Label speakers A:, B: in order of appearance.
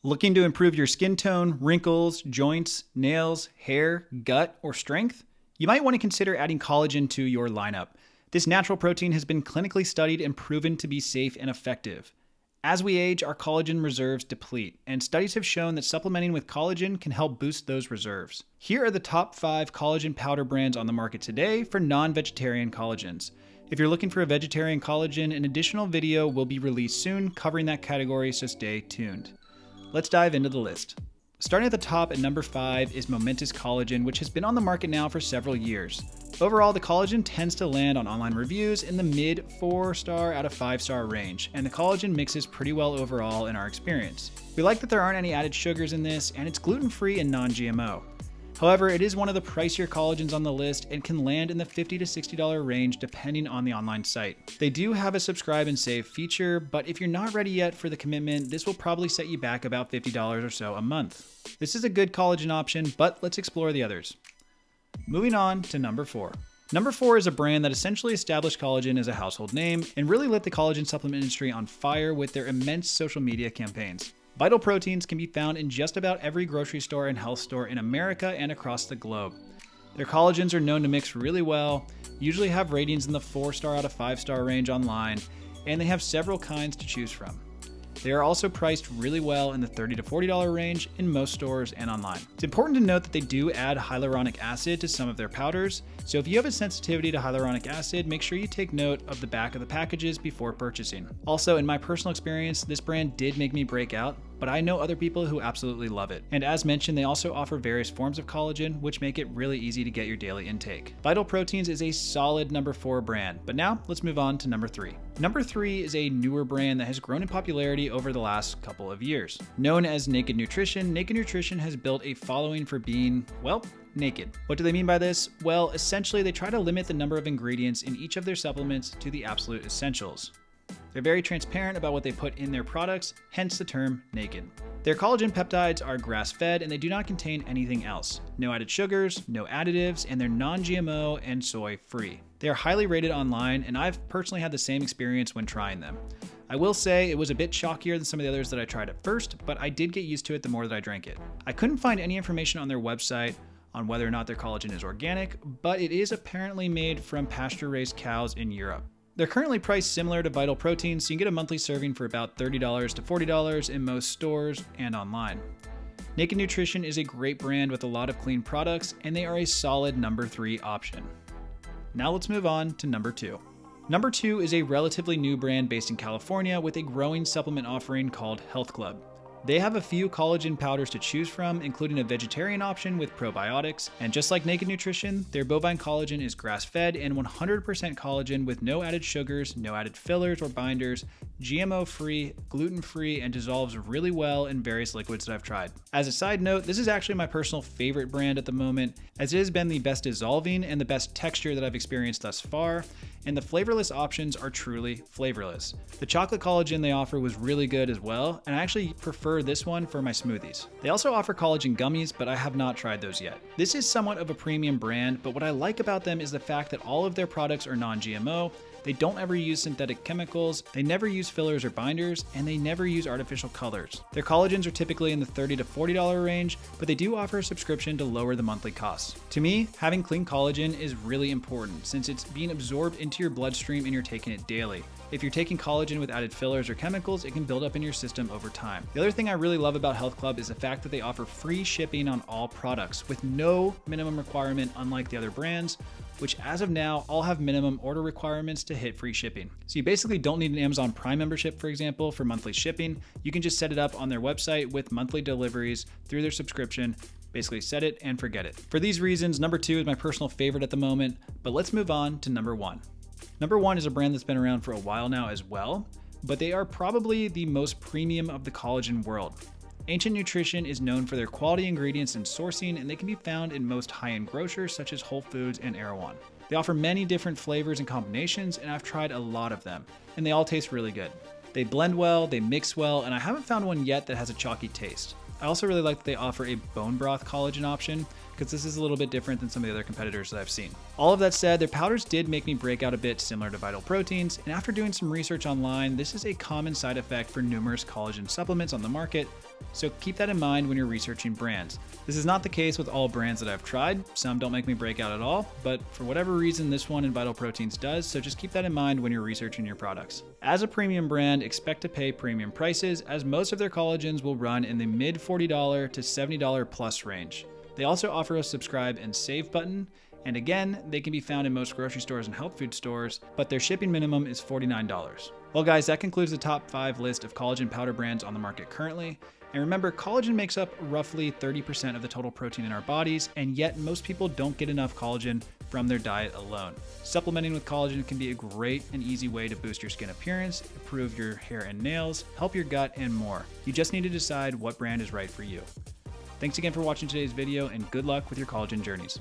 A: Looking to improve your skin tone, wrinkles, joints, nails, hair, gut, or strength? You might want to consider adding collagen to your lineup. This natural protein has been clinically studied and proven to be safe and effective. As we age, our collagen reserves deplete, and studies have shown that supplementing with collagen can help boost those reserves. Here are the top 5 collagen powder brands on the market today for non-vegetarian collagens. If you're looking for a vegetarian collagen, an additional video will be released soon covering that category, so stay tuned. Let's dive into the list. Starting at the top at number 5 is Momentus Collagen, which has been on the market now for several years. Overall, the collagen tends to land on online reviews in the mid 4-star out of 5-star range, and the collagen mixes pretty well overall in our experience. We like that there aren't any added sugars in this, and it's gluten-free and non-GMO. However, it is one of the pricier collagens on the list and can land in the $50 to $60 range depending on the online site. They do have a subscribe and save feature, but if you're not ready yet for the commitment, this will probably set you back about $50 or so a month. This is a good collagen option, but let's explore the others. Moving on to number 4. Number 4 is a brand that essentially established collagen as a household name and really lit the collagen supplement industry on fire with their immense social media campaigns. Vital Proteins can be found in just about every grocery store and health store in America and across the globe. Their collagens are known to mix really well, usually have ratings in the 4-star out of 5-star range online, and they have several kinds to choose from. They are also priced really well in the $30 to $40 range in most stores and online. It's important to note that they do add hyaluronic acid to some of their powders, so if you have a sensitivity to hyaluronic acid, make sure you take note of the back of the packages before purchasing. Also, in my personal experience, this brand did make me break out, but I know other people who absolutely love it. And as mentioned, they also offer various forms of collagen, which make it really easy to get your daily intake. Vital Proteins is a solid number 4 brand, but now let's move on to number 3. Number 3 is a newer brand that has grown in popularity over the last couple of years. Known as Naked Nutrition has built a following for being, well, naked. What do they mean by this? Well, essentially they try to limit the number of ingredients in each of their supplements to the absolute essentials. They're very transparent about what they put in their products, hence the term naked. Their collagen peptides are grass-fed and they do not contain anything else. No added sugars, no additives, and they're non-GMO and soy-free. They are highly rated online, and I've personally had the same experience when trying them. I will say it was a bit shockier than some of the others that I tried at first, but I did get used to it the more that I drank it. I couldn't find any information on their website on whether or not their collagen is organic, but it is apparently made from pasture-raised cows in Europe. They're currently priced similar to Vital Proteins, so you can get a monthly serving for about $30 to $40 in most stores and online. Naked Nutrition is a great brand with a lot of clean products, and they are a solid number 3 option. Now let's move on to number 2. Number 2 is a relatively new brand based in California with a growing supplement offering called HLTH Club. They have a few collagen powders to choose from, including a vegetarian option with probiotics, and just like Naked Nutrition, their bovine collagen is grass-fed and 100% collagen with no added sugars, no added fillers or binders, GMO-free, gluten-free, and dissolves really well in various liquids that I've tried. As a side note, this is actually my personal favorite brand at the moment, as it has been the best dissolving and the best texture that I've experienced thus far, and the flavorless options are truly flavorless. The chocolate collagen they offer was really good as well, and I actually prefer this one for my smoothies. They also offer collagen gummies, but I have not tried those yet. This is somewhat of a premium brand, but what I like about them is the fact that all of their products are non-GMO, they don't ever use synthetic chemicals, they never use fillers or binders, and they never use artificial colors. Their collagens are typically in the $30 to $40 range, but they do offer a subscription to lower the monthly costs. To me, having clean collagen is really important since it's being absorbed into your bloodstream and you're taking it daily. If you're taking collagen with added fillers or chemicals, it can build up in your system over time. The other thing I really love about HLTH Club is the fact that they offer free shipping on all products with no minimum requirement, unlike the other brands, which as of now all have minimum order requirements to hit free shipping. So you basically don't need an Amazon Prime membership, for example, for monthly shipping. You can just set it up on their website with monthly deliveries through their subscription. Basically set it and forget it. For these reasons, number 2 is my personal favorite at the moment, but let's move on to number 1. Number 1 is a brand that's been around for a while now as well, but they are probably the most premium of the collagen world. Ancient Nutrition is known for their quality ingredients and sourcing, and they can be found in most high-end grocers such as Whole Foods and Erewhon. They offer many different flavors and combinations, and I've tried a lot of them, and they all taste really good. They blend well, they mix well, and I haven't found one yet that has a chalky taste. I also really like that they offer a bone broth collagen option, because this is a little bit different than some of the other competitors that I've seen. All of that said, their powders did make me break out a bit similar to Vital Proteins, and after doing some research online, this is a common side effect for numerous collagen supplements on the market, So keep that in mind when you're researching brands. This is not the case with all brands that I've tried. Some don't make me break out at all, but for whatever reason, this one in Vital Proteins does, so just keep that in mind when you're researching your products. As a premium brand, expect to pay premium prices, as most of their collagens will run in the mid $40 to $70 plus range. They also offer a subscribe and save button, and again, they can be found in most grocery stores and health food stores, but their shipping minimum is $49. Well guys, that concludes the top 5 list of collagen powder brands on the market currently. And remember, collagen makes up roughly 30% of the total protein in our bodies, and yet most people don't get enough collagen from their diet alone. Supplementing with collagen can be a great and easy way to boost your skin appearance, improve your hair and nails, help your gut, and more. You just need to decide what brand is right for you. Thanks again for watching today's video, and good luck with your collagen journeys.